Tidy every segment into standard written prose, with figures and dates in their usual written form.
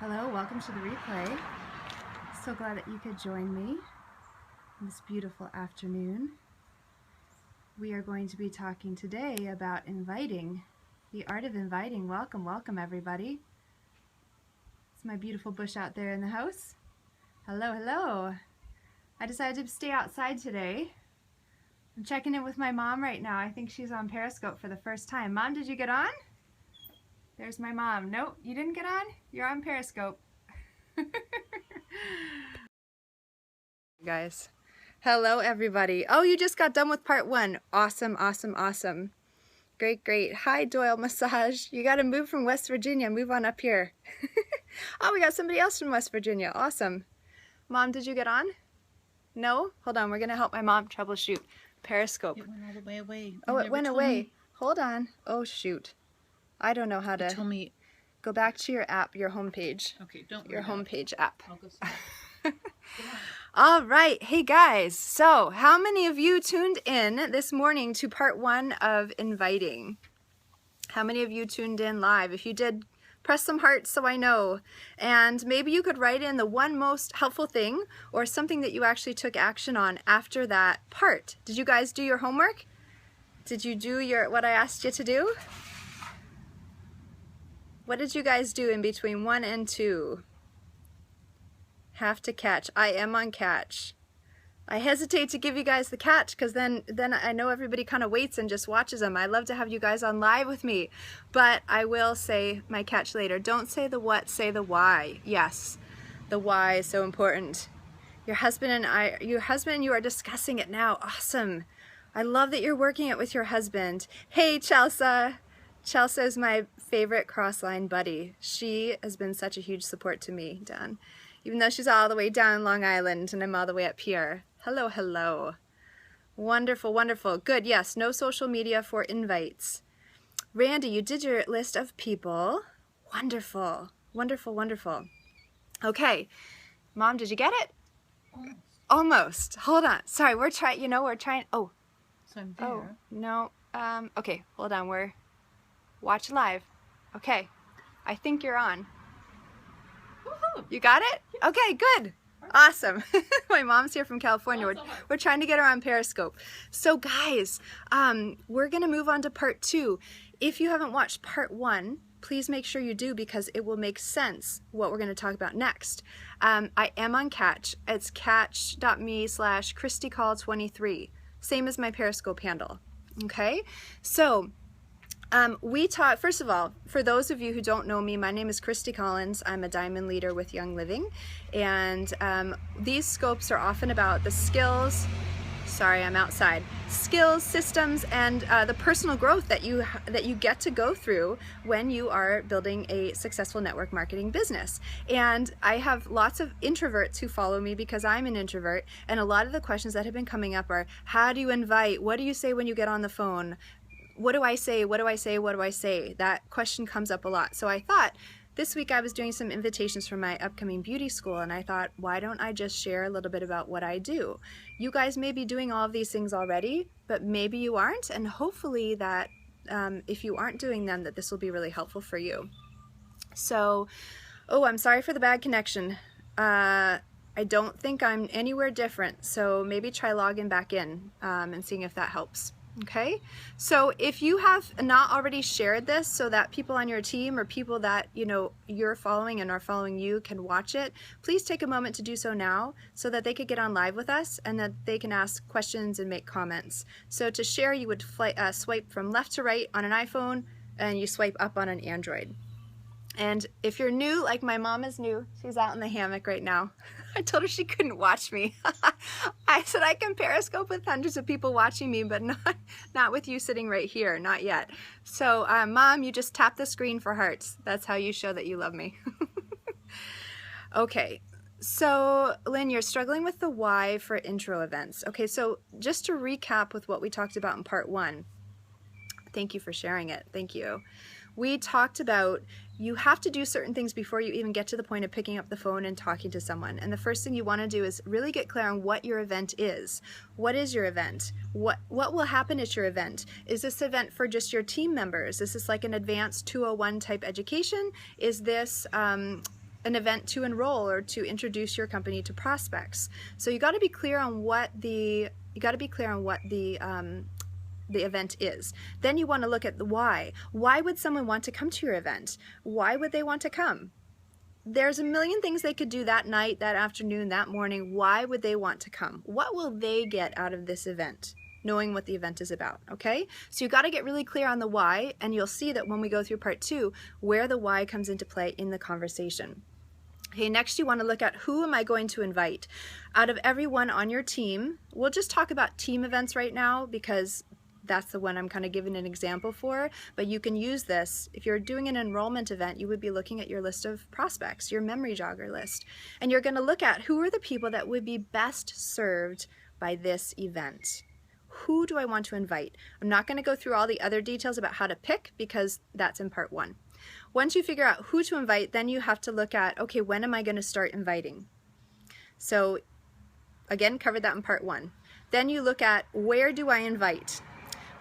Hello, welcome to the replay. So glad that you could join me this beautiful afternoon. We are going to be talking today about inviting, the art of inviting. Welcome, welcome everybody. It's my beautiful bush out there in the house. Hello, hello. I decided to stay outside today. I'm checking in with my mom right now. I think she's on Periscope for the first time. Mom, did you get on? There's my mom. Nope, you didn't get on? You're on Periscope. Guys. Hello, everybody. Oh, you just got done with part one. Awesome, awesome, awesome. Great, great. Hi, Doyle Massage. You got to move from West Virginia. Move on up here. Oh, we got somebody else from West Virginia. Awesome. Mom, did you get on? No? Hold on. We're going to help my mom troubleshoot Periscope. It went all the way away. Oh, it went away. Hold on. Oh, shoot. I don't know how to. Tell me. Go back to your app, your homepage. Okay, don't worry. Your homepage app. I'll go see. All right. Hey, guys. So how many of you tuned in this morning to part one of inviting? How many of you tuned in live? If you did, press some hearts so I know. And maybe you could write in the one most helpful thing or something that you actually took action on after that part. Did you guys do your homework? Did you do what I asked you to do? What did you guys do in between 1 and 2? Have to catch. I am on catch. I hesitate to give you guys the catch because then I know everybody kind of waits and just watches them. I love to have you guys on live with me, but I will say my catch later. Don't say the what, say the why. Yes, the why is so important. Your husband and you are discussing it now. Awesome. I love that you're working it with your husband. Hey, Chelsea. Chelsea is my favorite crossline buddy. She has been such a huge support to me, Dan. Even though she's all the way down in Long Island and I'm all the way up here. Hello, hello. Wonderful, wonderful. Good, yes, no social media for invites. Randy, you did your list of people. Wonderful, wonderful, wonderful. Okay, Mom, did you get it? Almost. Almost. Hold on. Sorry, we're trying, oh. So I'm there. Oh, no. Okay, hold on, watch live. Okay, I think you're on. Woohoo! You got it? Okay, good. Awesome. My mom's here from California. We're trying to get her on Periscope. So guys, we're going to move on to part 2. If you haven't watched part 1, please make sure you do because it will make sense what we're going to talk about next. I am on Catch. It's catch.me/ChristyCall23. Same as my Periscope handle. Okay? So we taught, first of all, for those of you who don't know me, my name is Christy Collins. I'm a diamond leader with Young Living, and these scopes are often about the skills, sorry, I'm outside, skills, systems, and the personal growth that you get to go through when you are building a successful network marketing business. And I have lots of introverts who follow me because I'm an introvert, and a lot of the questions that have been coming up are, how do you invite? What do you say when you get on the phone? What do I say? What do I say? What do I say? That question comes up a lot. So I thought this week I was doing some invitations for my upcoming beauty school, and I thought, why don't I just share a little bit about what I do? You guys may be doing all of these things already, but maybe you aren't, and hopefully that if you aren't doing them, that this will be really helpful for you. So, oh, I'm sorry for the bad connection. I don't think I'm anywhere different, so maybe try logging back in and seeing if that helps. Okay, so if you have not already shared this so that people on your team or people that you're following and are following you can watch it, please take a moment to do so now so that they could get on live with us and that they can ask questions and make comments. So to share, you would swipe from left to right on an iPhone and you swipe up on an Android. And if you're new, like my mom is new, she's out in the hammock right now. I told her she couldn't watch me. I said I can Periscope with hundreds of people watching me, but not with you sitting right here, not yet. So Mom, you just tap the screen for hearts. That's how you show that you love me. Okay, so Lynn, you're struggling with the why for intro events. Okay, so just to recap with what we talked about in part 1. Thank you for sharing it. Thank you. We talked about you have to do certain things before you even get to the point of picking up the phone and talking to someone. And the first thing you want to do is really get clear on what your event is. What is your event? What will happen at your event? Is this event for just your team members? Is this like an advanced 201 type education? Is this an event to enroll or to introduce your company to prospects. So you got to be clear on what the event is. Then you want to look at the why. Why would someone want to come to your event? Why would they want to come? There's a million things they could do that night, that afternoon, that morning. Why would they want to come? What will they get out of this event? Knowing what the event is about, okay? So you got to get really clear on the why, and you'll see that when we go through part 2, where the why comes into play in the conversation. Okay, next you want to look at who am I going to invite? Out of everyone on your team, we'll just talk about team events right now because that's the one I'm kind of giving an example for, but you can use this. If you're doing an enrollment event, you would be looking at your list of prospects, your memory jogger list, and you're going to look at who are the people that would be best served by this event. Who do I want to invite? I'm not going to go through all the other details about how to pick because that's in part 1. Once you figure out who to invite, then you have to look at, okay, when am I going to start inviting? So again, covered that in part 1. Then you look at where do I invite?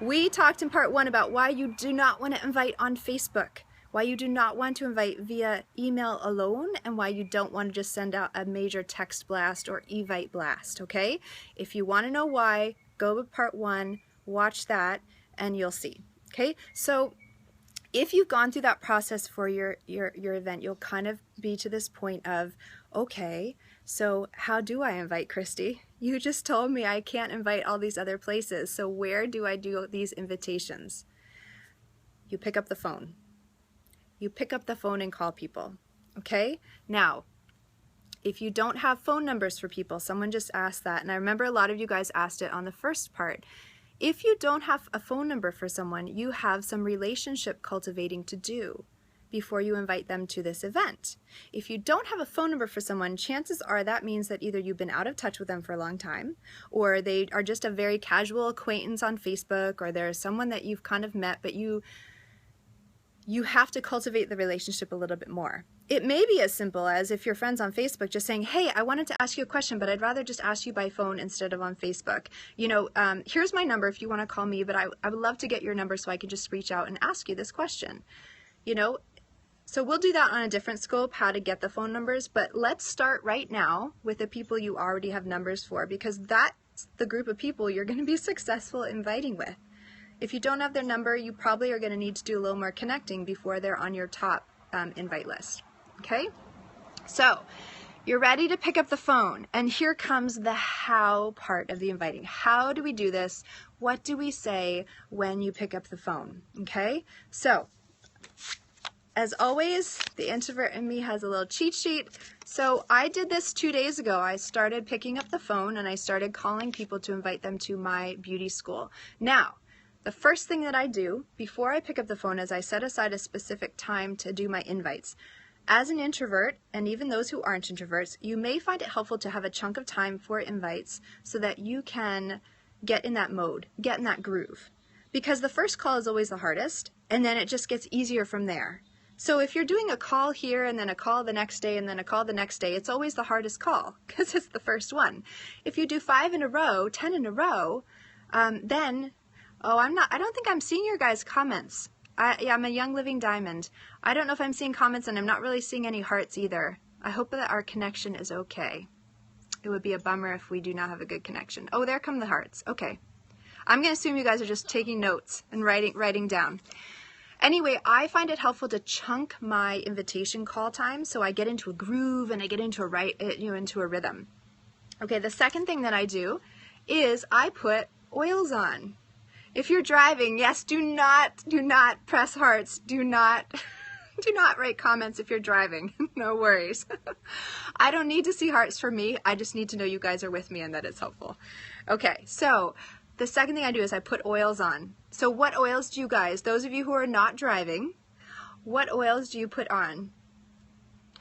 We talked in part 1 about why you do not want to invite on Facebook, why you do not want to invite via email alone, and why you don't want to just send out a major text blast or evite blast, okay? If you want to know why, go to part 1, watch that, and you'll see, okay? So if you've gone through that process for your event, you'll kind of be to this point of, okay, so how do I invite, Christy? You just told me I can't invite all these other places, so where do I do these invitations? You pick up the phone. You pick up the phone and call people, okay? Now, if you don't have phone numbers for people, someone just asked that, and I remember a lot of you guys asked it on the first part. If you don't have a phone number for someone, you have some relationship cultivating to do before you invite them to this event. If you don't have a phone number for someone, chances are that means that either you've been out of touch with them for a long time, or they are just a very casual acquaintance on Facebook, or there's someone that you've kind of met, but you have to cultivate the relationship a little bit more. It may be as simple as if you're friends on Facebook just saying, hey, I wanted to ask you a question, but I'd rather just ask you by phone instead of on Facebook. You know, here's my number if you want to call me, but I would love to get your number so I can just reach out and ask you this question. You know, so we'll do that on a different scope, how to get the phone numbers, but let's start right now with the people you already have numbers for, because that's the group of people you're going to be successful inviting with. If you don't have their number, you probably are going to need to do a little more connecting before they're on your top invite list. Okay? So you're ready to pick up the phone, and here comes the how part of the inviting. How do we do this? What do we say when you pick up the phone? Okay? So as always, the introvert in me has a little cheat sheet. So I did this 2 days ago. I started picking up the phone and I started calling people to invite them to my beauty school. Now, the first thing that I do before I pick up the phone is I set aside a specific time to do my invites. As an introvert, and even those who aren't introverts, you may find it helpful to have a chunk of time for invites so that you can get in that mode, get in that groove. Because the first call is always the hardest, and then it just gets easier from there. So if you're doing a call here and then a call the next day and then a call the next day, it's always the hardest call because it's the first one. If you do 5 in a row, 10 in a row, then, I don't think I'm seeing your guys' comments. I'm a young living diamond. I don't know if I'm seeing comments, and I'm not really seeing any hearts either. I hope that our connection is okay. It would be a bummer if we do not have a good connection. Oh, there come the hearts. Okay. I'm going to assume you guys are just taking notes and writing down. Anyway, I find it helpful to chunk my invitation call time so I get into a groove and I get into a rhythm. Okay, the second thing that I do is I put oils on. If you're driving, yes, do not press hearts. Do not write comments if you're driving. No worries. I don't need to see hearts from me. I just need to know you guys are with me and that it's helpful. Okay, so the second thing I do is I put oils on. So what oils do you guys, those of you who are not driving, what oils do you put on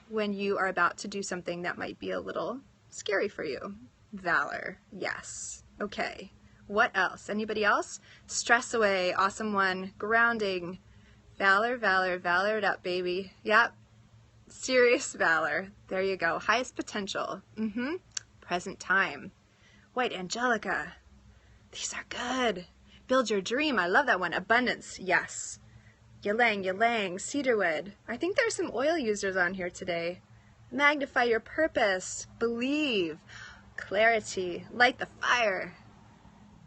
when you are about to do something that might be a little scary for you? Valor, yes. Okay. What else? Anybody else? Stress away, awesome one. Grounding, valor, valor it up, baby. Yep. Serious valor. There you go. Highest potential. Present time. White angelica. These are good. Build your dream. I love that one. Abundance. Yes. Ylang, cedarwood. I think there's some oil users on here today. magnify your purpose, believe, clarity, light the fire.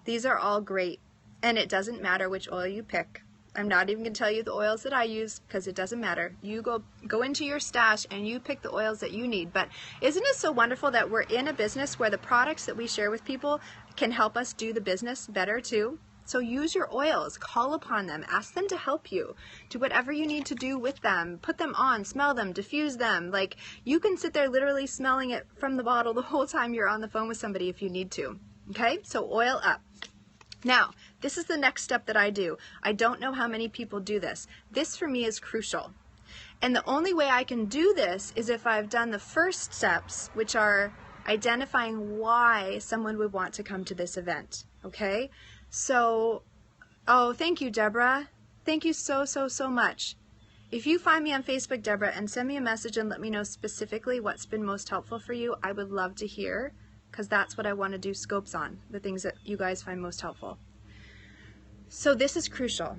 These are all great, and it doesn't matter which oil you pick. I'm not even going to tell you the oils that I use because it doesn't matter. You go into your stash and you pick the oils that you need. But isn't it so wonderful that we're in a business where the products that we share with people can help us do the business better too? So use your oils, call upon them, ask them to help you, do whatever you need to do with them, put them on, smell them, diffuse them. Like, you can sit there literally smelling it from the bottle the whole time you're on the phone with somebody if you need to. Okay, so oil up. Now, this is the next step that I do. I don't know how many people do this. This for me is crucial. And the only way I can do this is if I've done the first steps, which are identifying why someone would want to come to this event. Okay? So, oh, thank you, Deborah. Thank you so much. If you find me on Facebook, Deborah, and send me a message and let me know specifically what's been most helpful for you, I would love to hear, because that's what I want to do scopes on, the things that you guys find most helpful. So this is crucial,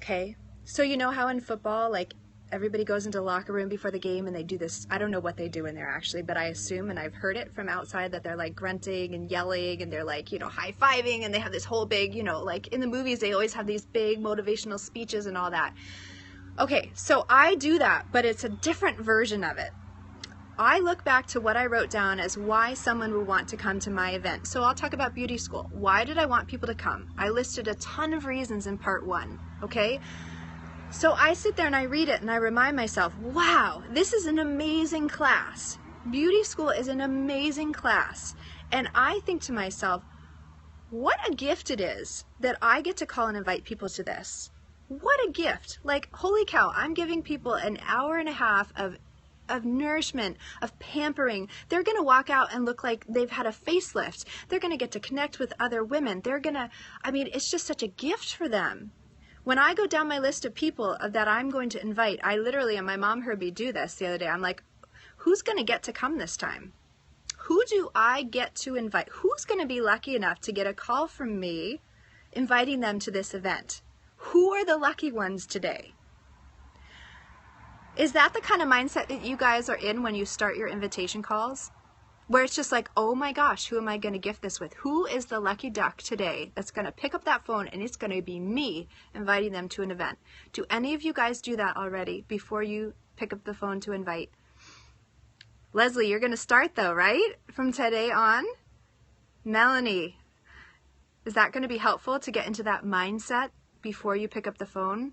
okay? So you know how in football, like, everybody goes into the locker room before the game and they do this, I don't know what they do in there actually, but I assume, and I've heard it from outside, that they're like grunting and yelling and they're like, you know, high-fiving, and they have this whole big, you know, like in the movies they always have these big motivational speeches and all that. Okay, so I do that, but it's a different version of it. I look back to what I wrote down as why someone would want to come to my event. So I'll talk about beauty school. Why did I want people to come? I listed a ton of reasons in part 1, okay? So I sit there and I read it and I remind myself, wow, this is an amazing class. Beauty school is an amazing class. And I think to myself, what a gift it is that I get to call and invite people to this. What a gift. Like, holy cow, I'm giving people an hour and a half of nourishment, of pampering. They're going to walk out and look like they've had a facelift. They're going to get to connect with other women. They're going to, I mean, it's just such a gift for them. When I go down my list of people that I'm going to invite, I literally, and my mom heard me do this the other day, I'm like, who's going to get to come this time? Who do I get to invite? Who's going to be lucky enough to get a call from me inviting them to this event? Who are the lucky ones today? Is that the kind of mindset that you guys are in when you start your invitation calls? Where it's just like, oh my gosh, who am I going to gift this with? Who is the lucky duck today that's going to pick up that phone and it's going to be me inviting them to an event? Do any of you guys do that already before you pick up the phone to invite? Leslie, you're going to start though, right? From today on? Melanie, is that going to be helpful to get into that mindset before you pick up the phone?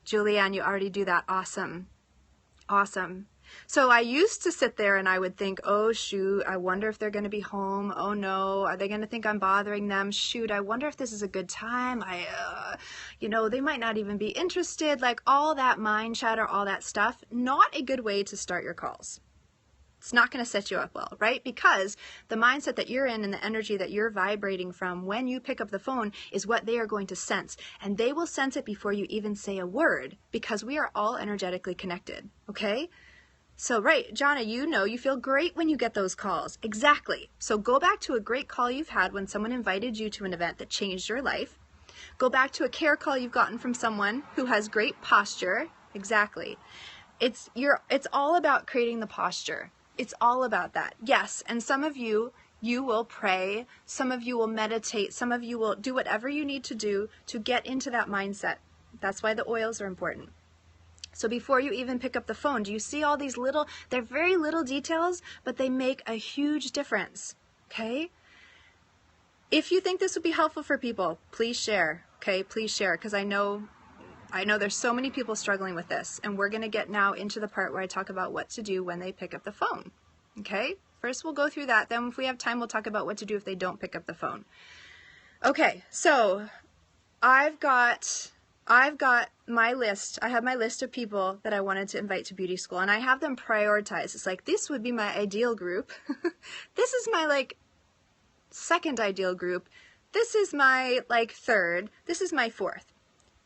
Julianne, you already do that. Awesome. Awesome. So I used to sit there and I would think, oh shoot, I wonder if they're going to be home. Oh no, are they going to think I'm bothering them? Shoot, I wonder if this is a good time. You know, they might not even be interested. Like all that mind chatter, all that stuff, not a good way to start your calls. It's not going to set you up well, right? Because the mindset that you're in and the energy that you're vibrating from when you pick up the phone is what they are going to sense. And they will sense it before you even say a word, because we are all energetically connected, okay? So, right, Jonna, you know you feel great when you get those calls. Exactly. So go back to a great call you've had when someone invited you to an event that changed your life. Go back to a care call you've gotten from someone who has great posture. Exactly. It's all about creating the posture. It's all about that. Yes, and some of you will pray, some of you will meditate, some of you will do whatever you need to do to get into that mindset. That's why the oils are important. So before you even pick up the phone, do you see all these little, they're very little details, but they make a huge difference, okay? If you think this would be helpful for people, please share, okay? Please share, because I know there's so many people struggling with this, and we're going to get now into the part where I talk about what to do when they pick up the phone, okay? First we'll go through that, then if we have time we'll talk about what to do if they don't pick up the phone. Okay, so I've got my list. I have my list of people that I wanted to invite to beauty school, and I have them prioritized. It's like, this would be my ideal group. This is my like second ideal group. This is my like third. This is my fourth.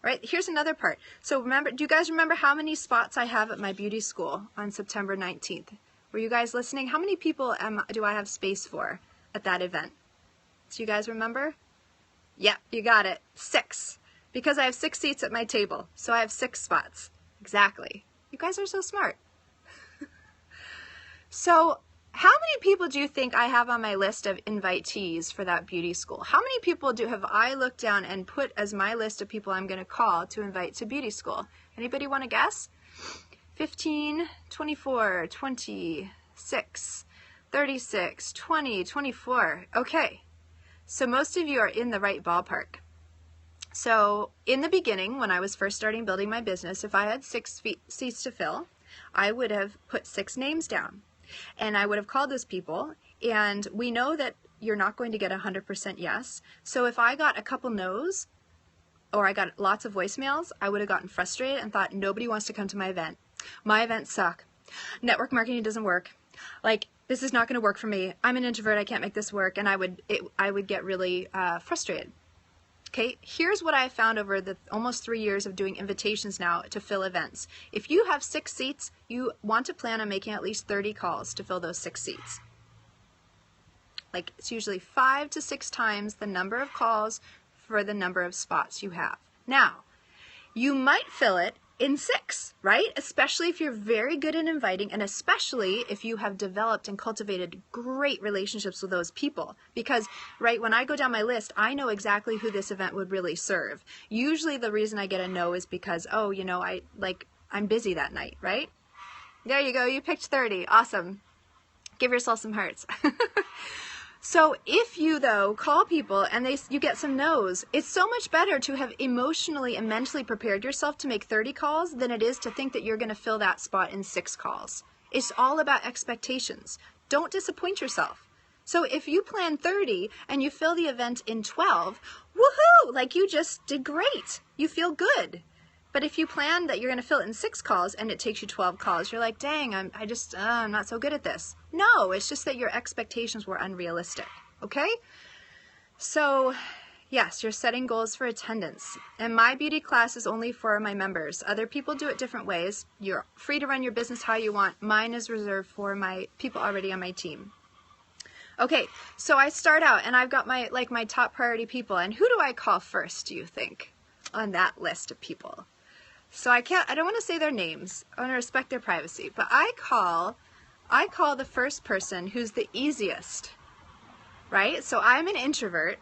Right? Here's another part. So remember, do you guys remember how many spots I have at my beauty school on September 19th? Were you guys listening? How many people do I have space for at that event? Do you guys remember? Yeah, you got it. 6. Because I have 6 seats at my table. So I have 6 spots. Exactly. You guys are so smart. So how many people do you think I have on my list of invitees for that beauty school? How many people have I looked down and put as my list of people I'm going to call to invite to beauty school? Anybody want to guess? 15, 24, 26, 36, 20, 24. Okay, so most of you are in the right ballpark. So in the beginning, when I was first starting building my business, if I had 6 seats to fill, I would have put 6 names down. And I would have called those people, and we know that you're not going to get 100% yes. So if I got a couple no's, or I got lots of voicemails, I would have gotten frustrated and thought, nobody wants to come to my event. My events suck. Network marketing doesn't work. Like, this is not going to work for me. I'm an introvert. I can't make this work. And I would get really frustrated. Okay, here's what I found over the almost 3 years of doing invitations now to fill events. If you have 6 seats, you want to plan on making at least 30 calls to fill those 6 seats. Like, it's usually 5 to 6 times the number of calls for the number of spots you have. Now, you might fill it in 6, right? Especially if you're very good at inviting, and especially if you have developed and cultivated great relationships with those people. Because, right, when I go down my list, I know exactly who this event would really serve. Usually the reason I get a no is because, oh, you know, I'm busy that night, right? There you go, you picked 30. Awesome. Give yourself some hearts. So if you, though, call people and you get some no's, it's so much better to have emotionally and mentally prepared yourself to make 30 calls than it is to think that you're going to fill that spot in 6 calls. It's all about expectations. Don't disappoint yourself. So if you plan 30 and you fill the event in 12, woohoo! Like, you just did great. You feel good. But if you plan that you're going to fill it in 6 calls and it takes you 12 calls, you're like, dang, I'm not so good at this. No, it's just that your expectations were unrealistic, okay? So, yes, you're setting goals for attendance. And my beauty class is only for my members. Other people do it different ways. You're free to run your business how you want. Mine is reserved for my people already on my team. Okay, so I start out and I've got my top priority people. And who do I call first, do you think, on that list of people? So I don't want to say their names. I want to respect their privacy. But I call the first person who's the easiest, right? So I'm an introvert.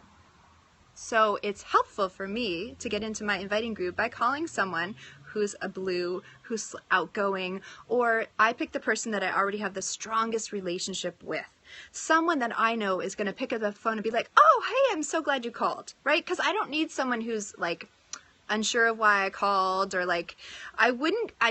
So it's helpful for me to get into my inviting group by calling someone who's a blue, who's outgoing, or I pick the person that I already have the strongest relationship with. Someone that I know is going to pick up the phone and be like, oh, hey, I'm so glad you called, right? Because I don't need someone who's like, unsure of why I called, or like, I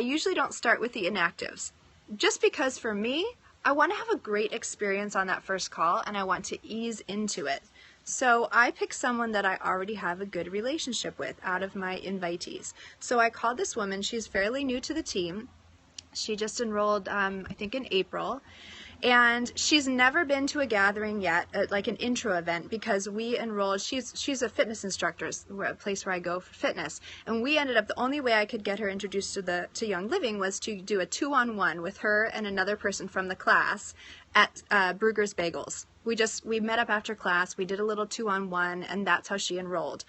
usually don't start with the inactives. Just because for me, I want to have a great experience on that first call and I want to ease into it. So I pick someone that I already have a good relationship with out of my invitees. So I called this woman. She's fairly new to the team. She just enrolled, I think in April. And she's never been to a gathering yet, like an intro event, because we enrolled, she's a fitness instructor, a place where I go for fitness. And we ended up, the only way I could get her introduced to Young Living was to do a 2-on-1 with her and another person from the class at Brugger's Bagels. We met up after class, we did a little 2-on-1, and that's how she enrolled.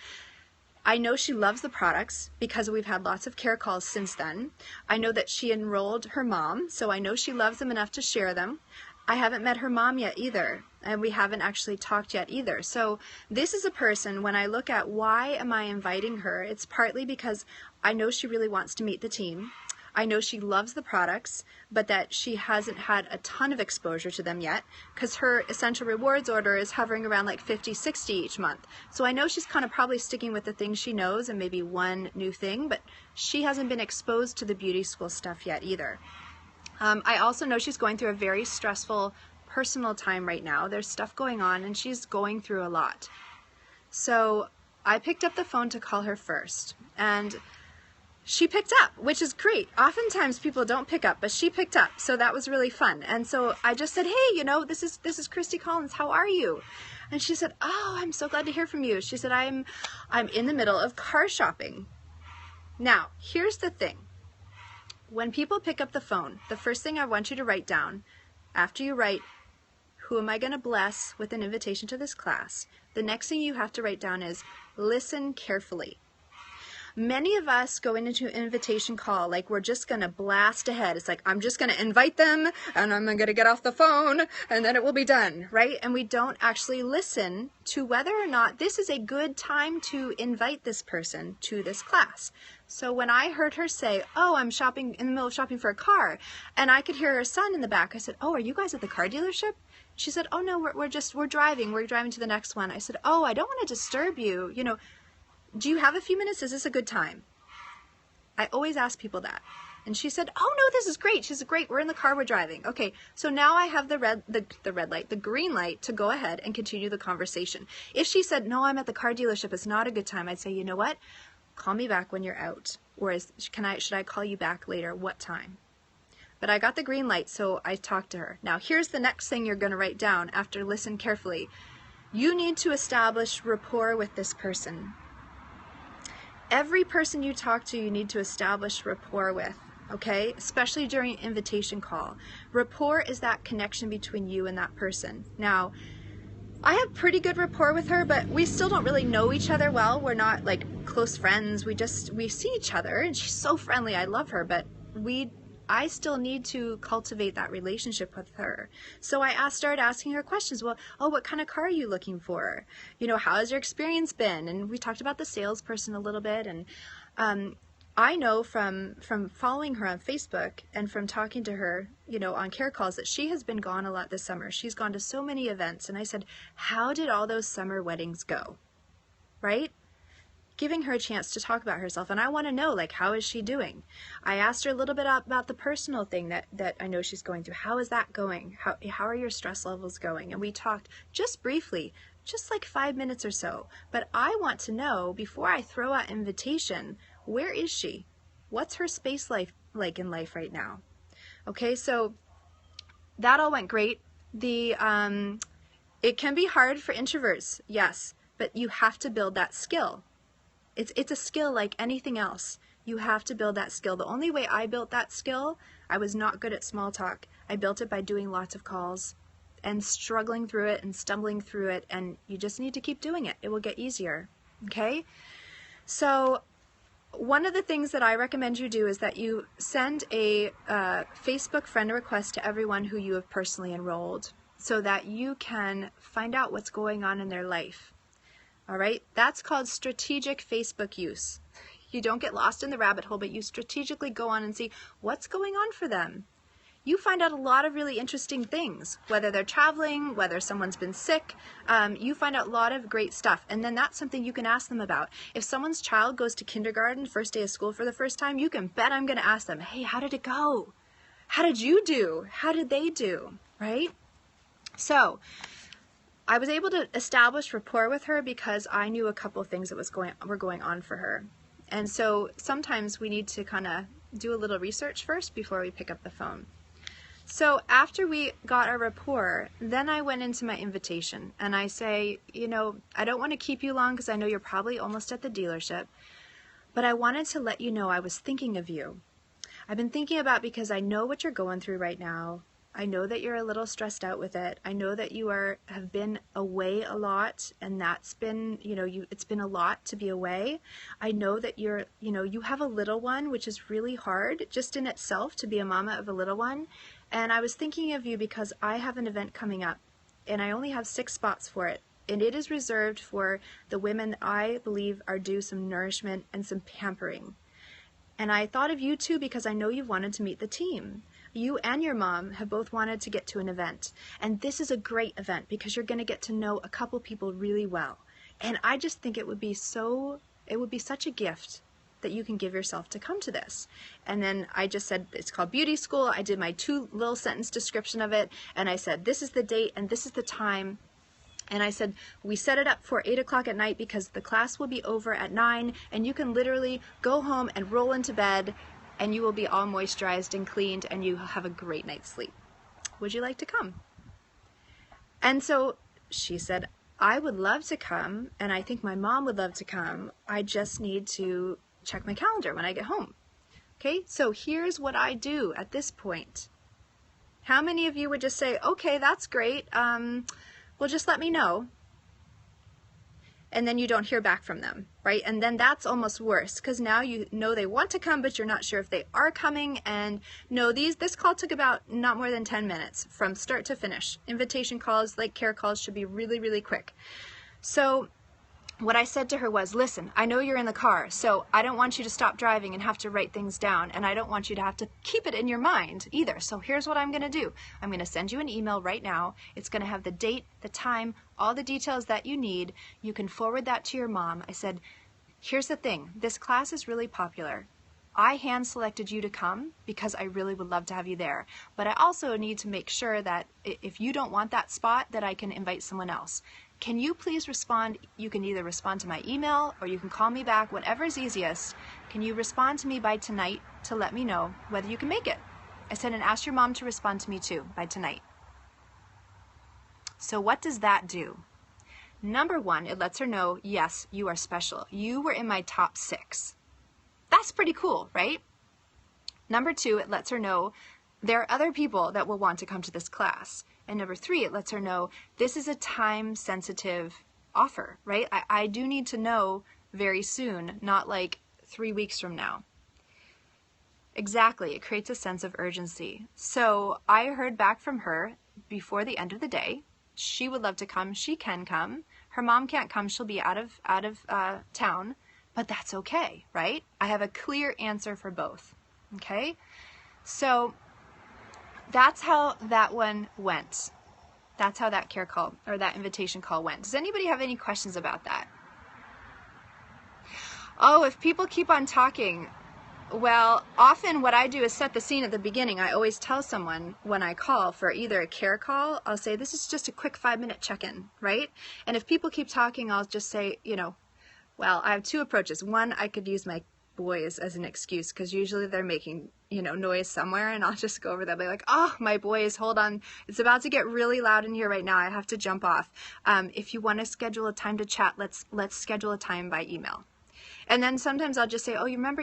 I know she loves the products because we've had lots of care calls since then. I know that she enrolled her mom, so I know she loves them enough to share them. I haven't met her mom yet either, and we haven't actually talked yet either. So this is a person, when I look at why am I inviting her, it's partly because I know she really wants to meet the team. I know she loves the products, but that she hasn't had a ton of exposure to them yet because her essential rewards order is hovering around like 50, 60 each month. So I know she's kind of probably sticking with the things she knows and maybe one new thing, but she hasn't been exposed to the beauty school stuff yet either. I also know she's going through a very stressful personal time right now. There's stuff going on and she's going through a lot. So I picked up the phone to call her first, and she picked up, which is great. Oftentimes people don't pick up, but she picked up, so that was really fun. And so I just said, hey, you know, this is Christy Collins. How are you? And she said, oh, I'm so glad to hear from you. She said, I'm in the middle of car shopping. Now, here's the thing. When people pick up the phone, the first thing I want you to write down, after you write, who am I going to bless with an invitation to this class? The next thing you have to write down is, listen carefully. Many of us go into an invitation call like we're just going to blast ahead. It's like, I'm just going to invite them and I'm going to get off the phone and then it will be done, right? And we don't actually listen to whether or not this is a good time to invite this person to this class. So when I heard her say, oh, I'm shopping in the middle of shopping for a car, and I could hear her son in the back, I said, oh, are you guys at the car dealership? She said, oh no, we're driving to the next one. I said, oh, I don't want to disturb you. You know, do you have a few minutes? Is this a good time? I always ask people that. And she said, oh no, this is great. She said, great, we're in the car, we're driving. Okay, so now I have the green light to go ahead and continue the conversation. If she said, no, I'm at the car dealership, it's not a good time, I'd say, you know what? Call me back when you're out. Or should I call you back later? What time? But I got the green light, so I talked to her. Now, here's the next thing you're going to write down after listen carefully. You need to establish rapport with this person. Every person you talk to, you need to establish rapport with, okay? Especially during an invitation call. Rapport is that connection between you and that person. Now, I have pretty good rapport with her, but we still don't really know each other well. We're not like close friends. We see each other, and she's so friendly. I love her, but I still need to cultivate that relationship with her. So I started asking her questions. Well, oh, what kind of car are you looking for? You know, how has your experience been? And we talked about the salesperson a little bit. And I know from following her on Facebook and from talking to her, you know, on care calls that she has been gone a lot this summer. She's gone to so many events. And I said, how did all those summer weddings go? Right? Giving her a chance to talk about herself. And I want to know, like, how is she doing? I asked her a little bit about the personal thing that I know she's going through. How is that going? How are your stress levels going? And we talked just briefly, just like 5 minutes or so. But I want to know, before I throw out invitation, where is she? What's her space life like in life right now? Okay, so that all went great. It can be hard for introverts, yes, but you have to build that skill. It's a skill like anything else. You have to build that skill. The only way I built that skill, I was not good at small talk. I built it by doing lots of calls and struggling through it and stumbling through it, and you just need to keep doing it. It will get easier, okay? So one of the things that I recommend you do is that you send a Facebook friend request to everyone who you have personally enrolled so that you can find out what's going on in their life. All right, that's called strategic Facebook use. You don't get lost in the rabbit hole, but you strategically go on and see what's going on for them. You find out a lot of really interesting things, whether they're traveling, whether someone's been sick. You find out a lot of great stuff, and then that's something you can ask them about. If someone's child goes to kindergarten, first day of school for the first time, you can bet I'm going to ask them, hey, how did it go? How did you do? How did they do? Right? So I was able to establish rapport with her because I knew a couple of things that were going on for her. And so sometimes we need to kind of do a little research first before we pick up the phone. So after we got our rapport, then I went into my invitation and I say, you know, I don't want to keep you long because I know you're probably almost at the dealership, but I wanted to let you know I was thinking of you. I've been thinking about because I know what you're going through right now. I know that you're a little stressed out with it. I know that you have been away a lot, and that's been, you know, it's been a lot to be away. I know that you have a little one, which is really hard just in itself to be a mama of a little one. And I was thinking of you because I have an event coming up, and I only have 6 spots for it. And it is reserved for the women that I believe are due some nourishment and some pampering. And I thought of you too because I know you've wanted to meet the team. You and your mom have both wanted to get to an event. And this is a great event because you're going to get to know a couple people really well. And I just think it would be such a gift that you can give yourself to come to this. And then I just said, it's called Beauty School. I did my 2 little sentence description of it. And I said, this is the date and this is the time. And I said, we set it up for 8 o'clock at night because the class will be over at 9 and you can literally go home and roll into bed and you will be all moisturized and cleaned and you have a great night's sleep. Would you like to come? And so she said, I would love to come, and I think my mom would love to come. I just need to check my calendar when I get home. Okay, so here's what I do at this point. How many of you would just say, okay, that's great. Well, just let me know. and then you don't hear back from them, right? And then that's almost worse, because now you know they want to come, but you're not sure if they are coming. And no, this call took about not more than 10 minutes from start to finish. Invitation calls, like care calls, should be really, really quick. So what I said to her was, listen, I know you're in the car, so I don't want you to stop driving and have to write things down, and I don't want you to have to keep it in your mind either. So here's what I'm going to do. I'm going to send you an email right now. It's going to have the date, the time, all the details that you need. You can forward that to your mom. I said, here's the thing. This class is really popular. I hand selected you to come because I really would love to have you there. But I also need to make sure that if you don't want that spot, that I can invite someone else. Can you please respond? You can either respond to my email or you can call me back, whatever is easiest. Can you respond to me by tonight to let me know whether you can make it? I said, and ask your mom to respond to me too by tonight. So what does that do? Number one, it lets her know, yes, you are special. You were in my top 6. That's pretty cool, right? Number two, it lets her know there are other people that will want to come to this class. And number 3, it lets her know this is a time-sensitive offer, right? I do need to know very soon, not like 3 weeks from now. Exactly, it creates a sense of urgency. So I heard back from her before the end of the day. She would love to come. She can come. Her mom can't come. She'll be out of town, but that's okay, right? I have a clear answer for both, okay? So that's how that one went. That's how that care call or that invitation call went. Does anybody have any questions about that? Oh, if people keep on talking, well, often what I do is set the scene at the beginning. I always tell someone when I call for either a care call, I'll say, this is just a quick 5-minute check-in, right? And if people keep talking, I'll just say, well, I have 2 approaches. One, I could use my boys as an excuse because usually they're making noise somewhere, and I'll just go over there. They're like, oh, my boys, hold on, it's about to get really loud in here right now. I have to jump off. If you want to schedule a time to chat, let's schedule a time by email. And then sometimes I'll just say, oh, you remember,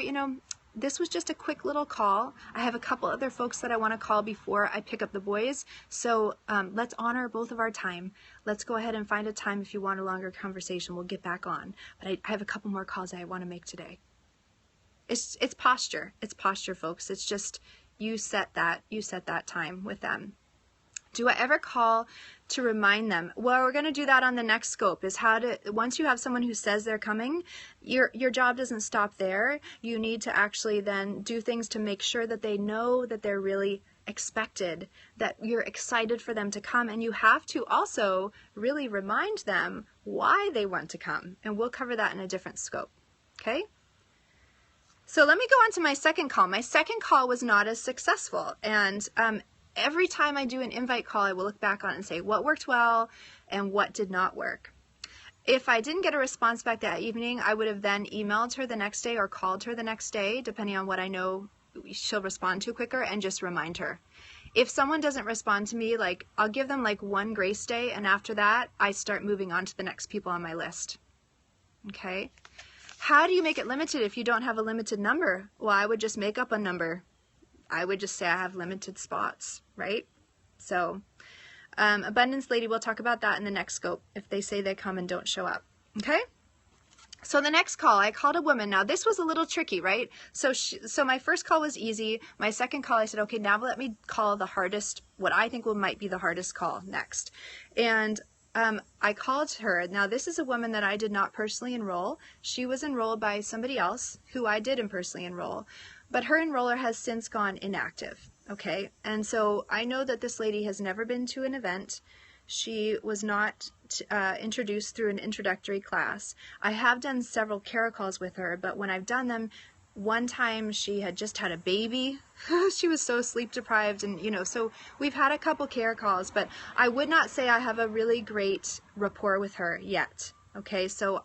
this was just a quick little call. I have a couple other folks that I want to call before I pick up the boys. So let's honor both of our time. Let's go ahead and find a time. If you want a longer conversation, we'll get back on. But I have a couple more calls I want to make today. It's posture. It's posture, folks. It's just you set that time with them. Do I ever call to remind them? Well, we're going to do that on the next scope, is how to, once you have someone who says they're coming, your job doesn't stop there. You need to actually then do things to make sure that they know that they're really expected, that you're excited for them to come, and you have to also really remind them why they want to come, and we'll cover that in a different scope, okay? So let me go on to my second call. My second call was not as successful, and every time I do an invite call, I will look back on it and say what worked well and what did not work. If I didn't get a response back that evening, I would have then emailed her the next day or called her the next day, depending on what I know she'll respond to quicker, and just remind her. If someone doesn't respond to me, I'll give them 1 grace day, and after that, I start moving on to the next people on my list. Okay? How do you make it limited if you don't have a limited number? Well, I would just make up a number. I would just say I have limited spots, right? So, Abundance Lady, we'll talk about that in the next scope if they say they come and don't show up, okay? So the next call, I called a woman. Now, this was a little tricky, right? So my first call was easy. My second call, I said, okay, now let me call the hardest, what I think might be the hardest call next. And I called her. Now, this is a woman that I did not personally enroll. She was enrolled by somebody else who I did personally enroll, but her enroller has since gone inactive, okay? And so I know that this lady has never been to an event. She was not introduced through an introductory class. I have done several care calls with her, but when I've done them, one time she had just had a baby. She was so sleep deprived, and so we've had a couple care calls, but I would not say I have a really great rapport with her yet. Okay, so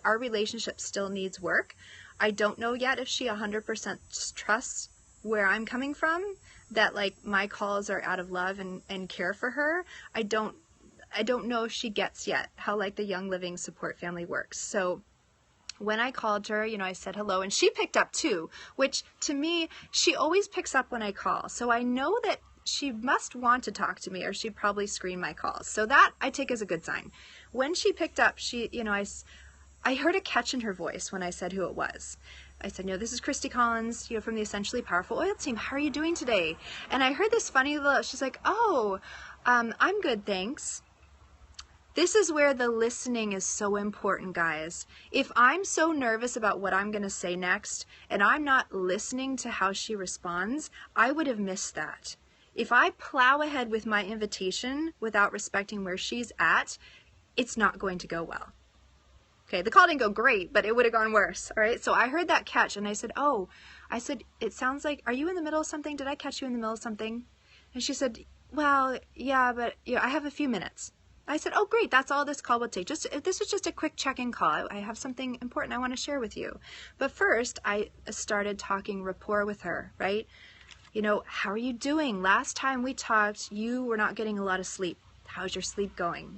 our relationship still needs work. I don't know yet if she 100% trusts where I'm coming from, that my calls are out of love and care for her. I don't know if she gets yet how the Young Living support family works. So when I called her, I said hello, and she picked up too, which to me, she always picks up when I call. So I know that she must want to talk to me, or she'd probably screen my calls. So that I take as a good sign. when she picked up, I heard a catch in her voice when I said who it was. I said, this is Christy Collins, from the Essentially Powerful Oil Team. How are you doing today? And I heard this funny little, she's like, oh, I'm good, thanks. This is where the listening is so important, guys. If I'm so nervous about what I'm going to say next, and I'm not listening to how she responds, I would have missed that. If I plow ahead with my invitation without respecting where she's at, it's not going to go well. Okay, the call didn't go great, but it would have gone worse, all right? So I heard that catch, and I said, it sounds like, are you in the middle of something? Did I catch you in the middle of something? And she said, well, yeah, but I have a few minutes. I said, oh, great, that's all this call would take. This was just a quick check-in call. I have something important I want to share with you. But first, I started talking rapport with her, right? How are you doing? Last time we talked, you were not getting a lot of sleep. How's your sleep going?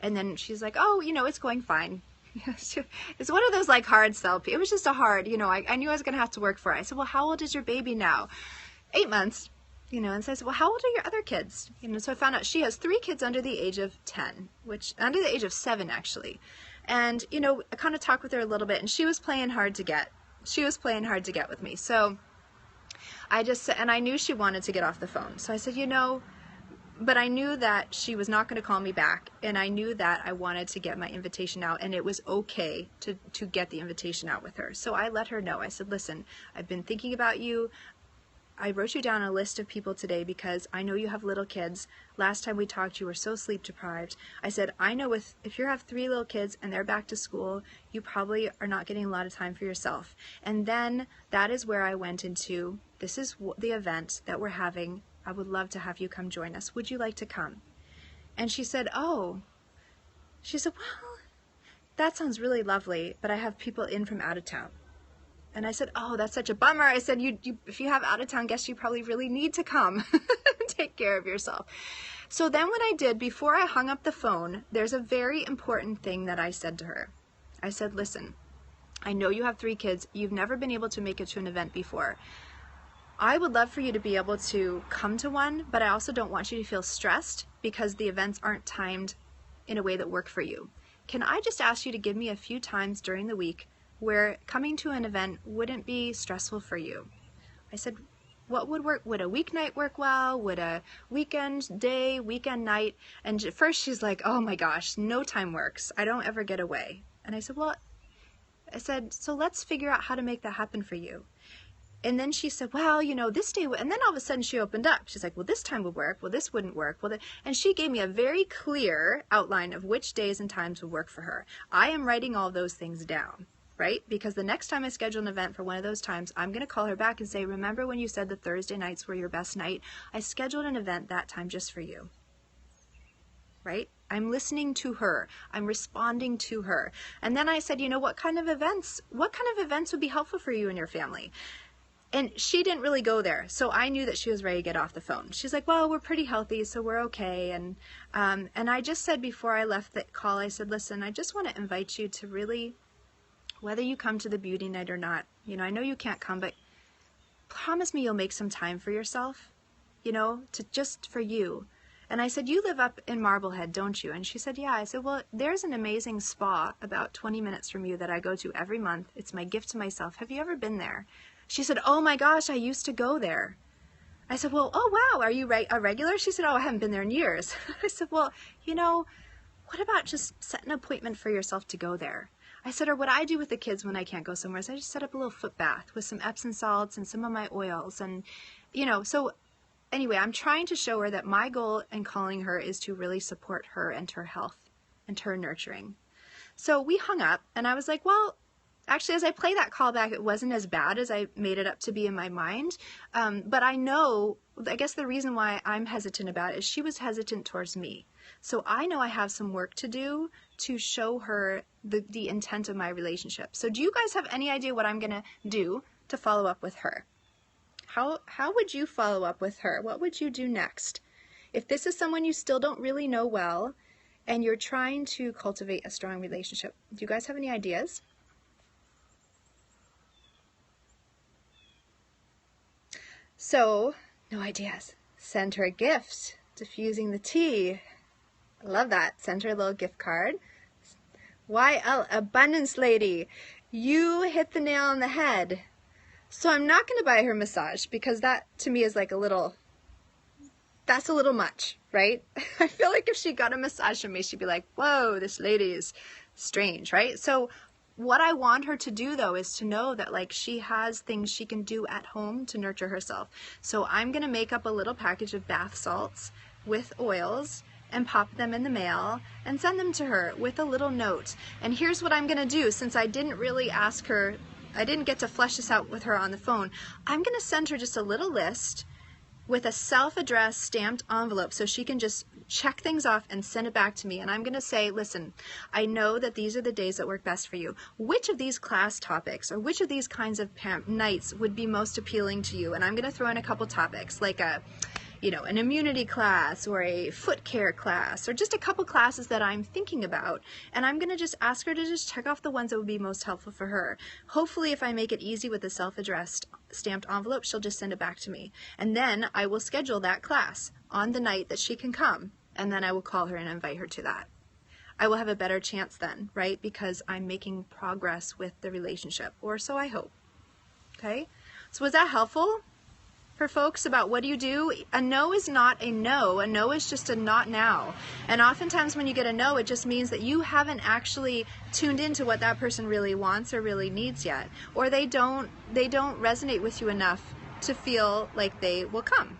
And then she's like, oh, it's going fine. It's one of those like hard sell. It was just a hard, I knew I was going to have to work for it. I said, well, how old is your baby now? 8 months, and so I said, well, how old are your other kids? So I found out she has 3 kids under the age of 10, under the age of 7, actually. And, I kind of talked with her a little bit, and she was playing hard to get. She was playing hard to get with me. So I just said, and I knew she wanted to get off the phone. So I said, but I knew that she was not going to call me back, and I knew that I wanted to get my invitation out, and it was okay to get the invitation out with her. So I let her know. I said, listen, I've been thinking about you. I wrote you down a list of people today because I know you have little kids. Last time we talked, you were so sleep deprived. I said, I know if you have 3 little kids and they're back to school, you probably are not getting a lot of time for yourself. And then that is where I went into, this is the event that we're having. I would love to have you come join us. Would you like to come? And she said, well, that sounds really lovely, but I have people in from out of town. And I said, oh, that's such a bummer. I said, if you have out of town guests, you probably really need to come. Take care of yourself. So then what I did, before I hung up the phone, there's a very important thing that I said to her. I said, listen, I know you have 3 kids. You've never been able to make it to an event before. I would love for you to be able to come to one, but I also don't want you to feel stressed because the events aren't timed in a way that work for you. Can I just ask you to give me a few times during the week where coming to an event wouldn't be stressful for you? I said, what would work? Would a weeknight work well? Would a weekend day, weekend night? And at first she's like, oh my gosh, no time works. I don't ever get away. And I said, so let's figure out how to make that happen for you. And then she said, well, this day, and then all of a sudden she opened up. She's like, well, this time would work. Well, this wouldn't work. And she gave me a very clear outline of which days and times would work for her. I am writing all those things down, right? Because the next time I schedule an event for one of those times, I'm going to call her back and say, remember when you said the Thursday nights were your best night? I scheduled an event that time just for you, right? I'm listening to her. I'm responding to her. And then I said, what kind of events would be helpful for you and your family? And she didn't really go there, so I knew that she was ready to get off the phone. She's like, well, we're pretty healthy, so we're okay. And I just said before I left the call, I said, listen, I just want to invite you to really, whether you come to the beauty night or not, I know you can't come, but promise me you'll make some time for yourself, just for you. And I said, you live up in Marblehead, don't you? And she said, yeah. I said, well, there's an amazing spa about 20 minutes from you that I go to every month. It's my gift to myself. Have you ever been there? She said, oh my gosh, I used to go there. I said, well, oh wow, are you a regular? She said, oh, I haven't been there in years. I said, well, what about just set an appointment for yourself to go there? I said, or what I do with the kids when I can't go somewhere is I just set up a little foot bath with some Epsom salts and some of my oils. And, so anyway, I'm trying to show her that my goal in calling her is to really support her and her health and her nurturing. So we hung up, and I was like, well, actually, as I play that call back, it wasn't as bad as I made it up to be in my mind. But I guess the reason why I'm hesitant about it is she was hesitant towards me. So I know I have some work to do to show her the intent of my relationship. So do you guys have any idea what I'm going to do to follow up with her? How would you follow up with her? What would you do next? If this is someone you still don't really know well and you're trying to cultivate a strong relationship, do you guys have any ideas? So, no ideas. Send her a gift, diffusing the tea. I love that. Send her a little gift card. YL Abundance Lady, you hit the nail on the head. So I'm not going to buy her massage because that to me is like that's a little much, right? I feel like if she got a massage from me, she'd be like, whoa, this lady is strange, right? So what I want her to do though is to know that like she has things she can do at home to nurture herself. So I'm going to make up a little package of bath salts with oils and pop them in the mail and send them to her with a little note. And here's what I'm going to do, since I didn't really ask her, I didn't get to flesh this out with her on the phone, I'm going to send her just a little list with a self-addressed stamped envelope so she can just check things off and send it back to me. And I'm going to say, listen, I know that these are the days that work best for you. Which of these class topics or which of these kinds of nights would be most appealing to you? And I'm going to throw in a couple topics like an immunity class or a foot care class or just a couple classes that I'm thinking about. And I'm going to just ask her to just check off the ones that would be most helpful for her. Hopefully, if I make it easy with a self-addressed stamped envelope, she'll just send it back to me. And then I will schedule that class on the night that she can come. And then I will call her and invite her to that. I will have a better chance then, right? Because I'm making progress with the relationship, or so I hope. Okay? So was that helpful for folks about what do you do? A no is not a no. A no is just a not now. And oftentimes when you get a no, it just means that you haven't actually tuned into what that person really wants or really needs yet. Or they don't resonate with you enough to feel like they will come.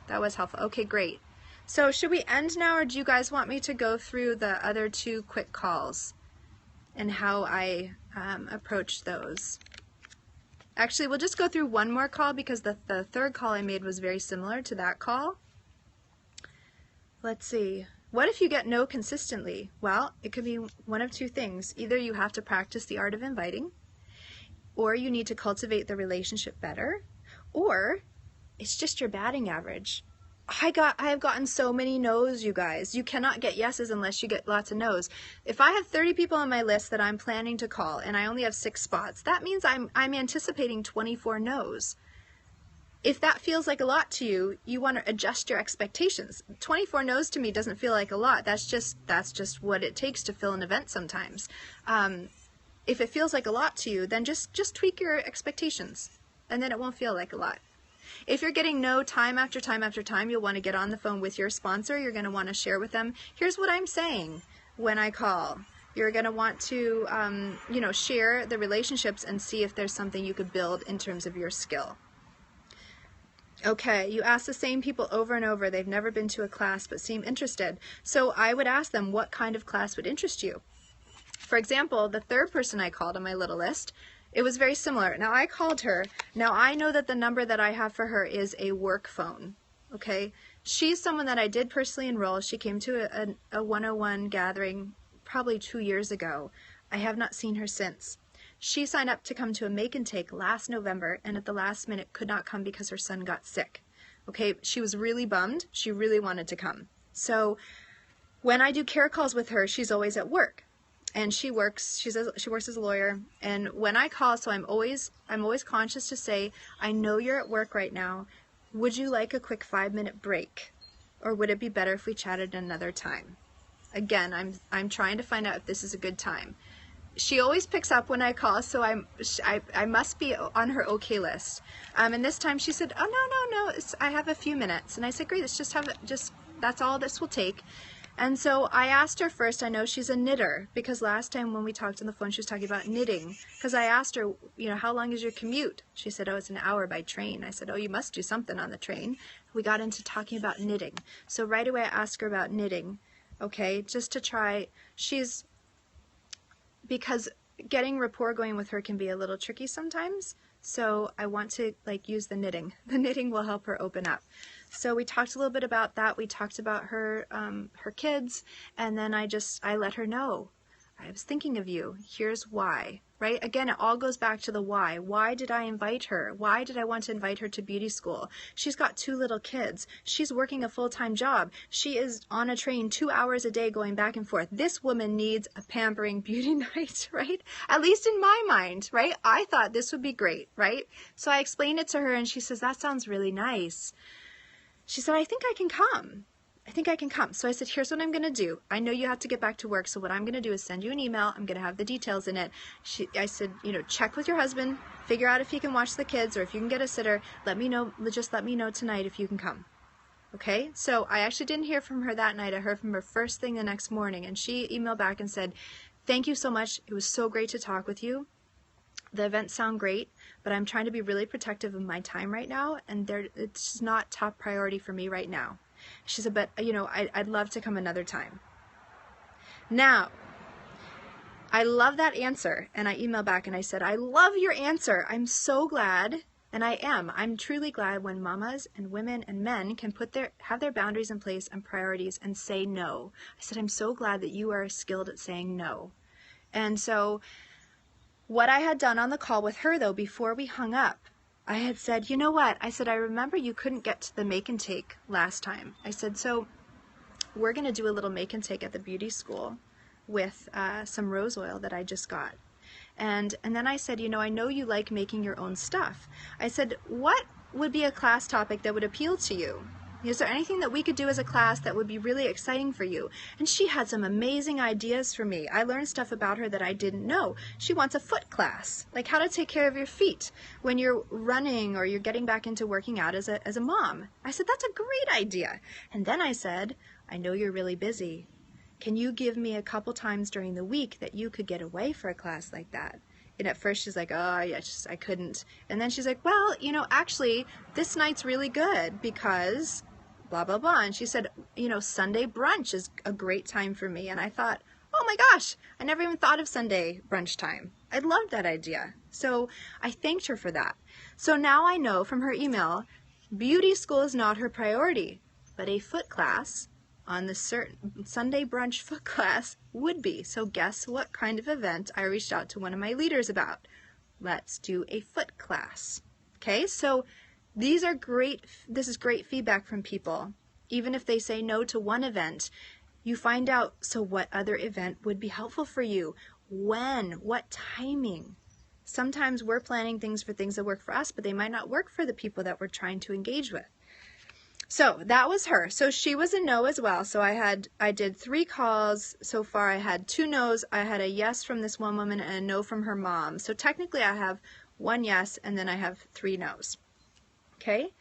That was helpful. Okay, great. So should we end now, or do you guys want me to go through the other two quick calls and how I approached those? Actually, we'll just go through one more call because the third call I made was very similar to that call. Let's see. What if you get no consistently? Well, it could be one of two things. Either you have to practice the art of inviting, or you need to cultivate the relationship better, or it's just your batting average. I have gotten so many no's, you guys. You cannot get yeses unless you get lots of no's. If I have 30 people on my list that I'm planning to call and I only have 6 spots, that means I'm anticipating 24 no's. If that feels like a lot to you, you want to adjust your expectations. 24 no's to me doesn't feel like a lot. That's just what it takes to fill an event sometimes. If it feels like a lot to you, then just tweak your expectations, and then it won't feel like a lot. If you're getting no time after time after time, you'll want to get on the phone with your sponsor. You're going to want to share with them, here's what I'm saying when I call. You're going to want to, share the relationships and see if there's something you could build in terms of your skill. Okay, you ask the same people over and over. They've never been to a class but seem interested. So I would ask them, what kind of class would interest you? For example, the third person I called on my little list, it was very similar. Now I called her. Now I know that the number that I have for her is a work phone. Okay? She's someone that I did personally enroll. She came to a 101 gathering probably 2 years ago. I have not seen her since. She signed up to come to a make and take last November, and at the last minute could not come because her son got sick. Okay? She was really bummed. She really wanted to come. So when I do care calls with her, she's always at work. And she works as a lawyer, and when I call, so I'm always conscious to say, I know you're at work right now. Would you like a quick 5-minute break, or would it be better if we chatted another time? Again, I'm trying to find out if this is a good time. She always picks up when I call, so I must be on her okay list. And this time she said, oh no, I have a few minutes, and I said, great, let's just have it. That's all this will take. And so I asked her first, I know she's a knitter, because last time when we talked on the phone, she was talking about knitting. Because I asked her, how long is your commute? She said, oh, it's an hour by train. I said, oh, you must do something on the train. We got into talking about knitting. So right away I asked her about knitting, okay, just to try. Because getting rapport going with her can be a little tricky sometimes. So I want to use the knitting. The knitting will help her open up. So we talked a little bit about that. We talked about her kids, and then I let her know, I was thinking of you. Here's why, right? Again, it all goes back to the why. Why did I invite her? Why did I want to invite her to beauty school? She's got 2 little kids. She's working a full-time job. She is on a train 2 hours a day going back and forth. This woman needs a pampering beauty night, right? At least in my mind, right? I thought this would be great, right? So I explained it to her, and she says, that sounds really nice. She said, I think I can come. I think I can come. So I said, here's what I'm going to do. I know you have to get back to work, so what I'm going to do is send you an email. I'm going to have the details in it. I said, check with your husband, figure out if he can watch the kids or if you can get a sitter. Let me know, just let me know tonight if you can come. Okay, so I actually didn't hear from her that night. I heard from her first thing the next morning, and she emailed back and said, thank you so much. It was so great to talk with you. The events sound great, but I'm trying to be really protective of my time right now, and it's just not top priority for me right now. She said, but I'd love to come another time. Now, I love that answer, and I emailed back and I said, I love your answer. I'm so glad. And I'm truly glad when mamas and women and men can have their boundaries in place and priorities and say no. I said, I'm so glad that you are skilled at saying no. And so what I had done on the call with her, though, before we hung up, I had said, you know what? I said, I remember you couldn't get to the make and take last time. I said, so we're going to do a little make and take at the beauty school with some rose oil that I just got. And then I said, I know you like making your own stuff. I said, what would be a class topic that would appeal to you? Is there anything that we could do as a class that would be really exciting for you? And she had some amazing ideas for me. I learned stuff about her that I didn't know. She wants a foot class, like how to take care of your feet when you're running or you're getting back into working out as a mom. I said, that's a great idea. And then I said, I know you're really busy. Can you give me a couple times during the week that you could get away for a class like that? And at first she's like, oh, yes, I couldn't. And then she's like, well, actually, this night's really good because blah, blah, blah. And she said, Sunday brunch is a great time for me. And I thought, oh my gosh, I never even thought of Sunday brunch time. I loved that idea. So I thanked her for that. So now I know from her email, beauty school is not her priority, but a foot class on the certain Sunday brunch foot class would be. So guess what kind of event I reached out to one of my leaders about? Let's do a foot class. Okay, so this is great feedback from people. Even if they say no to one event, you find out, so what other event would be helpful for you? When? What timing? Sometimes we're planning things for things that work for us, but they might not work for the people that we're trying to engage with. So that was her. So she was a no as well. So I did 3 calls so far. I had 2 no's. I had a yes from this one woman and a no from her mom. So technically I have 1 yes and then I have 3 no's. Okay.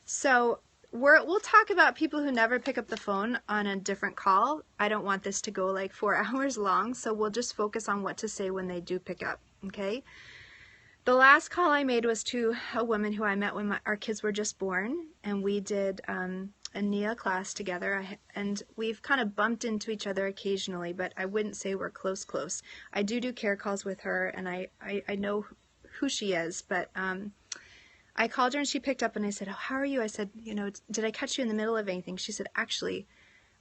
So we'll talk about people who never pick up the phone on a different call. I don't want this to go like 4 hours long. So we'll just focus on what to say when they do pick up. Okay. The last call I made was to a woman who I met when our kids were just born, and we did a NIA class together, and we've kind of bumped into each other occasionally, but I wouldn't say we're close. I do care calls with her, and I know who she is, but I called her and she picked up and I said, oh, how are you? I said, did I catch you in the middle of anything? She said, actually,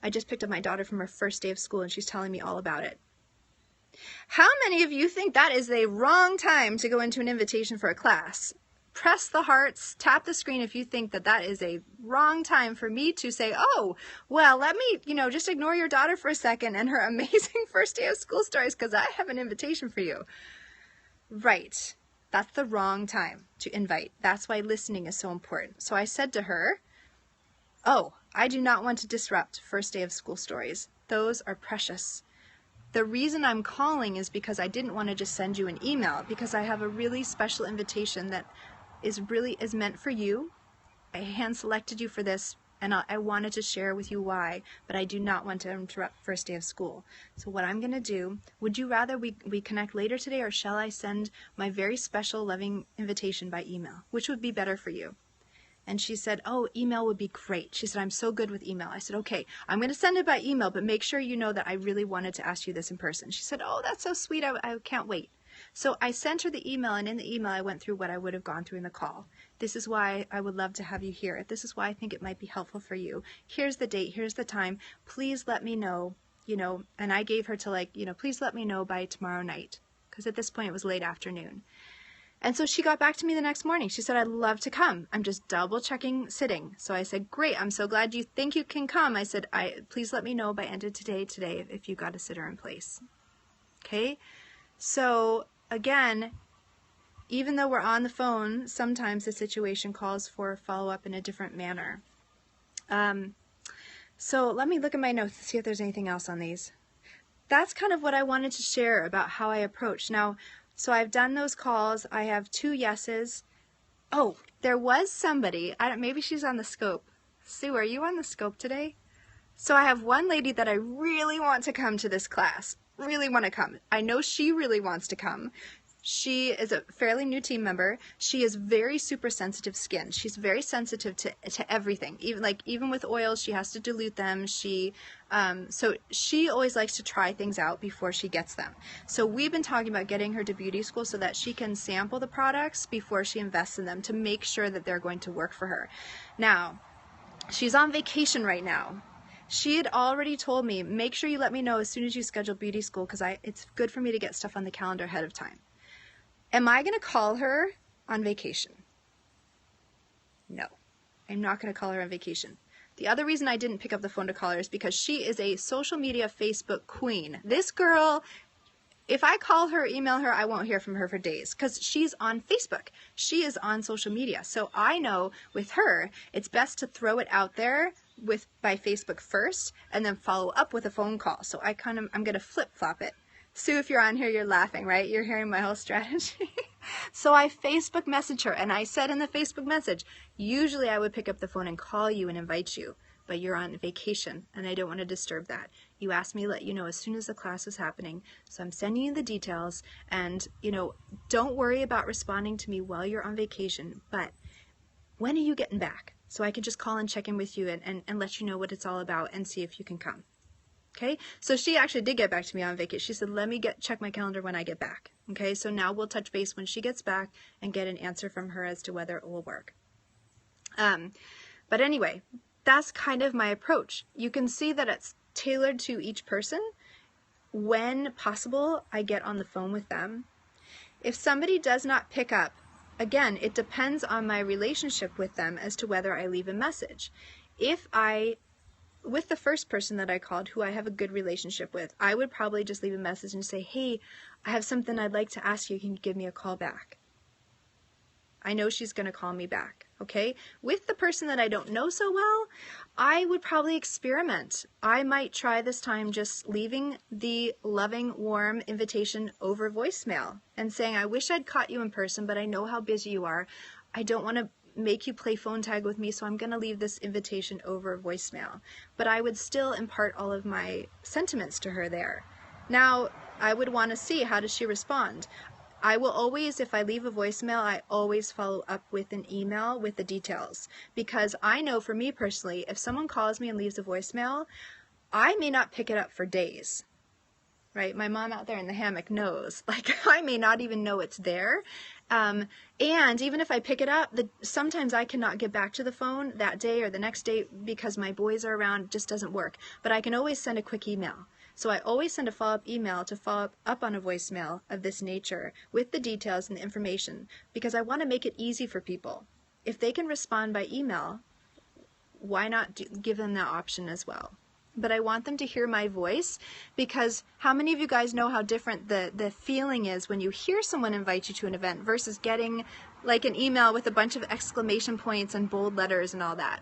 I just picked up my daughter from her first day of school and she's telling me all about it. How many of you think that is the wrong time to go into an invitation for a class? Press the hearts, tap the screen if you think that is a wrong time for me to say, oh, well, let me, just ignore your daughter for a second and her amazing first day of school stories because I have an invitation for you. Right. That's the wrong time to invite. That's why listening is so important. So I said to her, oh, I do not want to disrupt first day of school stories. Those are precious. The reason I'm calling is because I didn't want to just send you an email, because I have a really special invitation that is meant for you. I hand selected you for this, and I wanted to share with you why, but I do not want to interrupt first day of school. So what I'm going to do, would you rather we connect later today, or shall I send my very special loving invitation by email? Which would be better for you? And she said, oh, email would be great. She said, I'm so good with email. I said, okay, I'm going to send it by email, but make sure you know that I really wanted to ask you this in person. She said, oh, that's so sweet. I can't wait. So I sent her the email, and in the email I went through what I would have gone through in the call. This is why I would love to have you here. This is why I think it might be helpful for you. Here's the date. Here's the time. Please let me know, and I gave her to please let me know by tomorrow night, because at this point it was late afternoon. And so she got back to me the next morning. She said, I'd love to come. I'm just double checking sitting. So I said, great. I'm so glad you think you can come. I said, please let me know by end of today if you got a sitter in place. Okay. So again, even though we're on the phone, sometimes the situation calls for follow-up in a different manner. So let me look at my notes to see if there's anything else on these. That's kind of what I wanted to share about how I approach. Now, so I've done those calls. I have 2 yeses. Oh, there was somebody, maybe she's on the scope. Sue, are you on the scope today? So I have one lady that I really want to come to this class. Really want to come. I know she really wants to come. She is a fairly new team member. She is very super sensitive skin. She's very sensitive to everything. Even with oils, she has to dilute them. So she always likes to try things out before she gets them. So we've been talking about getting her to beauty school so that she can sample the products before she invests in them to make sure that they're going to work for her. Now, she's on vacation right now. She had already told me, make sure you let me know as soon as you schedule beauty school because it's good for me to get stuff on the calendar ahead of time. Am I going to call her on vacation? No, I'm not going to call her on vacation. The other reason I didn't pick up the phone to call her is because she is a social media Facebook queen. This girl, if I call her, email her, I won't hear from her for days because she's on Facebook. She is on social media. So I know with her, it's best to throw it out there by Facebook first and then follow up with a phone call. So I'm going to flip-flop it. Sue, if you're on here, you're laughing, right? You're hearing my whole strategy. So I Facebook messaged her, and I said in the Facebook message, usually I would pick up the phone and call you and invite you, but you're on vacation, and I don't want to disturb that. You asked me to let you know as soon as the class is happening, so I'm sending you the details, and, don't worry about responding to me while you're on vacation, but when are you getting back? So I can just call and check in with you and let you know what it's all about and see if you can come. Okay, so she actually did get back to me on vacation. She said, let me check my calendar when I get back. Okay, so now we'll touch base when she gets back and get an answer from her as to whether it will work. But anyway, that's kind of my approach. You can see that it's tailored to each person. When possible, I get on the phone with them. If somebody does not pick up, again, it depends on my relationship with them as to whether I leave a message. With the first person that I called, who I have a good relationship with, I would probably just leave a message and say, hey, I have something I'd like to ask you. Can you give me a call back? I know she's going to call me back, okay? With the person that I don't know so well, I would probably experiment. I might try this time just leaving the loving, warm invitation over voicemail and saying, I wish I'd caught you in person, but I know how busy you are. I don't want to make you play phone tag with me, so I'm going to leave this invitation over voicemail. But I would still impart all of my sentiments to her there. Now, I would want to see, how does she respond? I will always, if I leave a voicemail, I always follow up with an email with the details. Because I know for me personally, if someone calls me and leaves a voicemail, I may not pick it up for days. Right? My mom out there in the hammock knows. I may not even know it's there. And even if I pick it up, sometimes I cannot get back to the phone that day or the next day because my boys are around. It just doesn't work. But I can always send a quick email. So I always send a follow-up email to follow up on a voicemail of this nature with the details and the information because I want to make it easy for people. If they can respond by email, why not give them that option as well? But I want them to hear my voice because how many of you guys know how different the feeling is when you hear someone invite you to an event versus getting like an email with a bunch of exclamation points and bold letters and all that?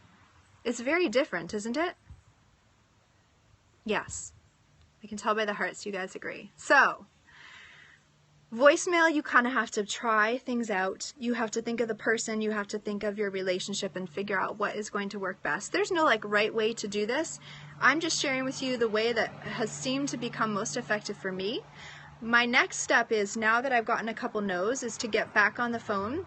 It's very different, isn't it? Yes. I can tell by the hearts you guys agree. So, voicemail, you kind of have to try things out. You have to think of the person, you have to think of your relationship and figure out what is going to work best. There's no right way to do this. I'm just sharing with you the way that has seemed to become most effective for me. My next step is, now that I've gotten a couple no's, is to get back on the phone,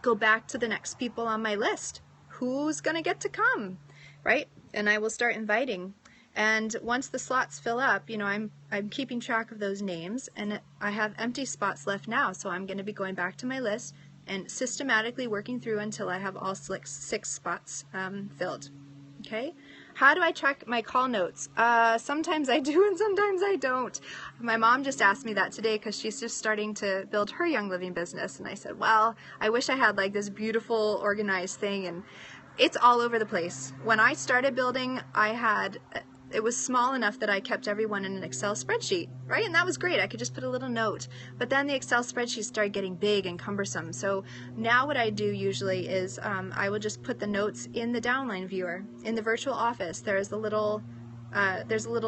go back to the next people on my list. Who's going to get to come, right? And I will start inviting. And once the slots fill up, I'm keeping track of those names, and I have empty spots left now, so I'm going to be going back to my list and systematically working through until I have all 6 spots filled. Okay? How do I track my call notes? Sometimes I do and sometimes I don't. My mom just asked me that today because she's just starting to build her Young Living business, and I said, well, I wish I had this beautiful organized thing, and it's all over the place. When I started building, I had it was small enough that I kept everyone in an Excel spreadsheet, right? And that was great. I could just put a little note. But then the Excel spreadsheet started getting big and cumbersome. So now what I do usually is I will just put the notes in the downline viewer. In the virtual office, there's a little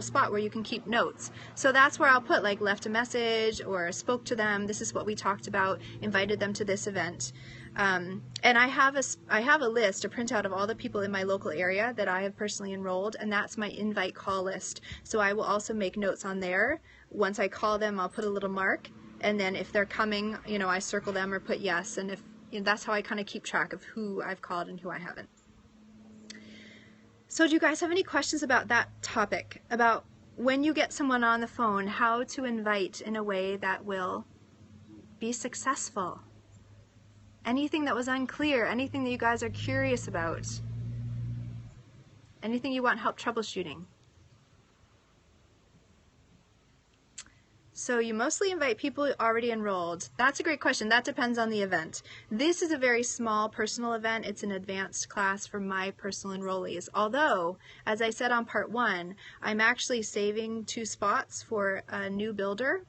spot where you can keep notes. So that's where I'll put, like, left a message or spoke to them. This is what we talked about, invited them to this event. And I have a list, a printout of all the people in my local area that I have personally enrolled, and that's my invite call list. So I will also make notes on there. Once I call them, I'll put a little mark, and then if they're coming, you know, I circle them or put yes, and if that's how I kind of keep track of who I've called and who I haven't. So do you guys have any questions about that topic, about when you get someone on the phone, how to invite in a way that will be successful? Anything that was unclear, anything that you guys are curious about, anything you want help troubleshooting? So you mostly invite people already enrolled. That's a great question. That depends on the event. This is a very small personal event. It's an advanced class for my personal enrollees. Although, as I said on part 1, I'm actually saving 2 spots for a new builder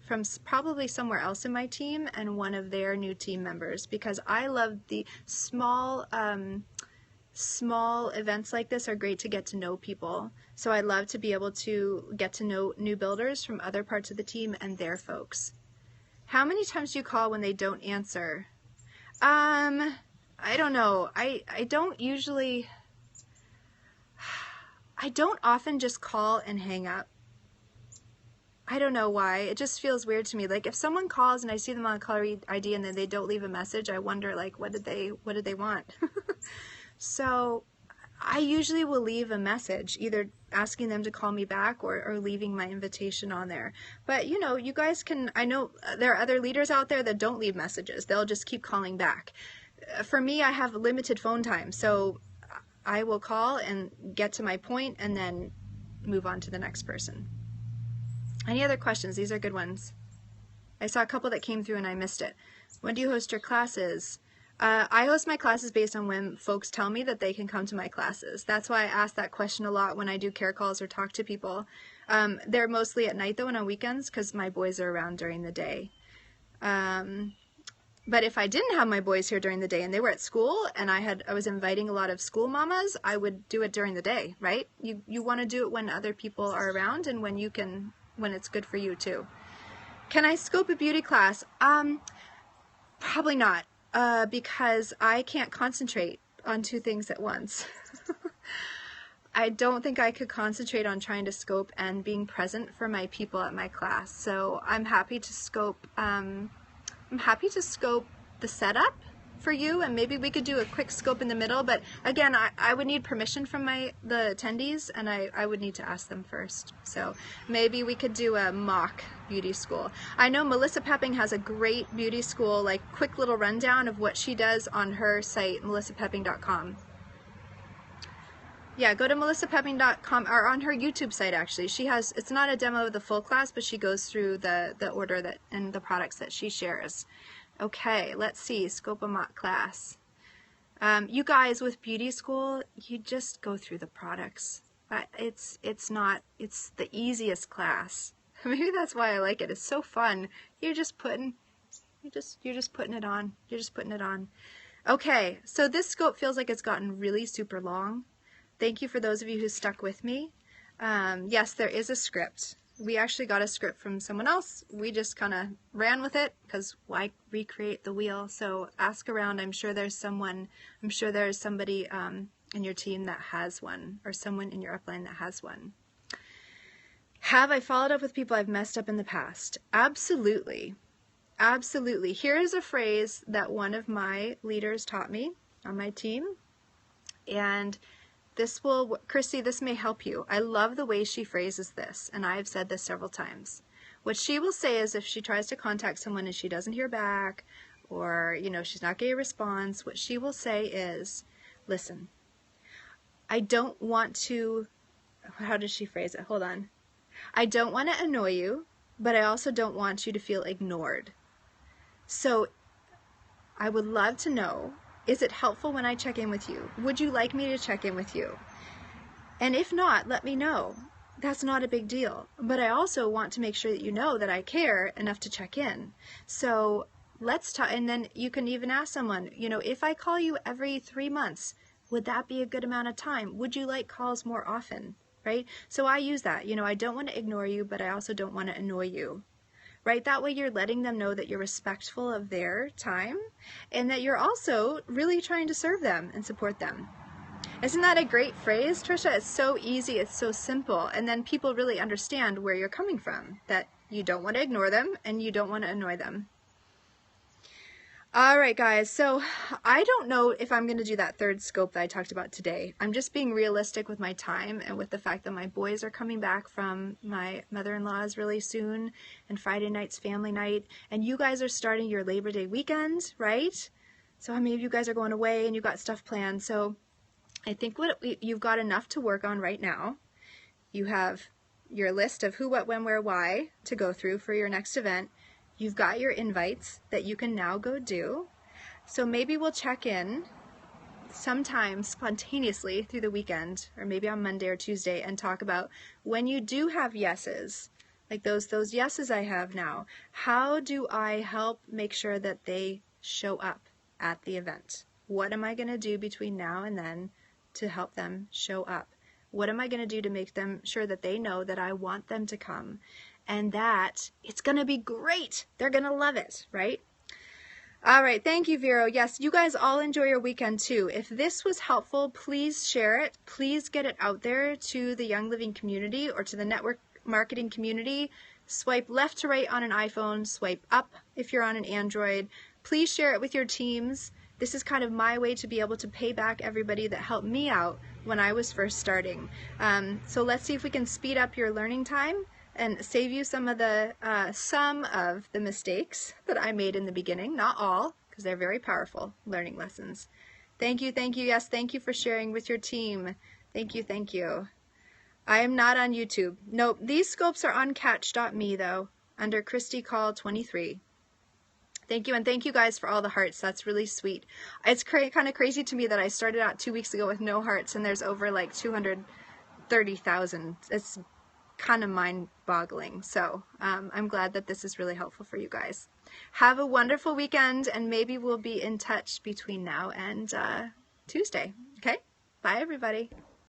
from probably somewhere else in my team and one of their new team members, because I love the small events like this are great to get to know people. So I love to be able to get to know new builders from other parts of the team and their folks. How many times do you call when they don't answer? I don't know. I don't often just call and hang up. I don't know why. It just feels weird to me. Like, if someone calls and I see them on caller ID and then they don't leave a message, I wonder, like, what did they want? So I usually will leave a message, either asking them to call me back or leaving my invitation on there. But, you know, you guys can, I know there are other leaders out there that don't leave messages. They'll just keep calling back. For me, I have limited phone time, so I will call and get to my point and then move on to the next person. Any other questions? These are good ones. I saw a couple that came through and I missed it. When do you host your classes? I host my classes based on when folks tell me that they can come to my classes. That's why I ask that question a lot when I do care calls or talk to people. They're mostly at night though and on weekends because my boys are around during the day. But if I didn't have my boys here during the day and they were at school and I was inviting a lot of school mamas, I would do it during the day, right? You want to do it when other people are around and when it's good for you too. Can I scope a beauty class? Probably not, because I can't concentrate on 2 things at once. I don't think I could concentrate on trying to scope and being present for my people at my class. So I'm happy to scope. I'm happy to scope the setup for you, and maybe we could do a quick scope in the middle, but again, I would need permission from the attendees, and I would need to ask them first. So maybe we could do a mock beauty school. I know Melissa Pepping has a great beauty school, like quick little rundown of what she does on her site, melissapepping.com. Yeah, go to melissapepping.com, or on her YouTube site actually. She has, it's not a demo of the full class, but she goes through the order that and the products that she shares. Okay, let's see, scope a mock class. You guys with beauty school, you just go through the products. It's the easiest class. Maybe that's why I like it. It's so fun. You're just putting it on. You're just putting it on. Okay, so this scope feels like it's gotten really super long. Thank you for those of you who stuck with me. Yes, there is a script. We actually got a script from someone else. We just kind of ran with it because why recreate the wheel? So ask around. I'm sure there's somebody in your team that has one, or someone in your upline that has one. Have I followed up with people I've messed up in the past? Absolutely. Absolutely. Here is a phrase that one of my leaders taught me on my team, and Christy, this may help you. I love the way she phrases this, and I've said this several times. What she will say is, if she tries to contact someone and she doesn't hear back, or, she's not getting a response, what she will say is, listen, I don't want to, how does she phrase it? Hold on. I don't want to annoy you, but I also don't want you to feel ignored. So I would love to know, is it helpful when I check in with you? Would you like me to check in with you? And if not, let me know. That's not a big deal. But I also want to make sure that you know that I care enough to check in. So let's talk. And then you can even ask someone, you know, if I call you every 3 months, would that be a good amount of time? Would you like calls more often? Right? So I use that. You know, I don't want to ignore you, but I also don't want to annoy you. Right? That way you're letting them know that you're respectful of their time and that you're also really trying to serve them and support them. Isn't that a great phrase, Trisha? It's so easy, it's so simple, and then people really understand where you're coming from, that you don't want to ignore them and you don't want to annoy them. All right, guys, so I don't know if I'm going to do that third scope that I talked about today. I'm just being realistic with my time and with the fact that my boys are coming back from my mother-in-law's really soon, and Friday night's family night, and you guys are starting your Labor Day weekend, right? So how many of you guys are going away and you got stuff planned? So I think you've got enough to work on right now. You have your list of who, what, when, where, why to go through for your next event. You've got your invites that you can now go do. So maybe we'll check in sometime spontaneously through the weekend, or maybe on Monday or Tuesday, and talk about when you do have yeses, like those yeses I have now, how do I help make sure that they show up at the event? What am I going to do between now and then to help them show up? What am I going to do to make them sure that they know that I want them to come and that it's going to be great? They're going to love it, right? All right. Thank you, Vero. Yes, you guys all enjoy your weekend too. If this was helpful, please share it. Please get it out there to the Young Living community or to the network marketing community. Swipe left to right on an iPhone, swipe up if you're on an Android. Please share it with your teams. This is kind of my way to be able to pay back everybody that helped me out when I was first starting. So let's see if we can speed up your learning time and save you some of the mistakes that I made in the beginning. Not all, because they're very powerful learning lessons. Thank you, thank you. Yes, thank you for sharing with your team. Thank you, thank you. I am not on YouTube. Nope, these scopes are on catch.me though, under Christy Call 23. Thank you, and thank you guys for all the hearts. That's really sweet. It's kind of crazy to me that I started out 2 weeks ago with no hearts, and there's over like 230,000. It's kind of mind-boggling. So I'm glad that this is really helpful for you guys. Have a wonderful weekend, and maybe we'll be in touch between now and Tuesday. Okay? Bye, everybody.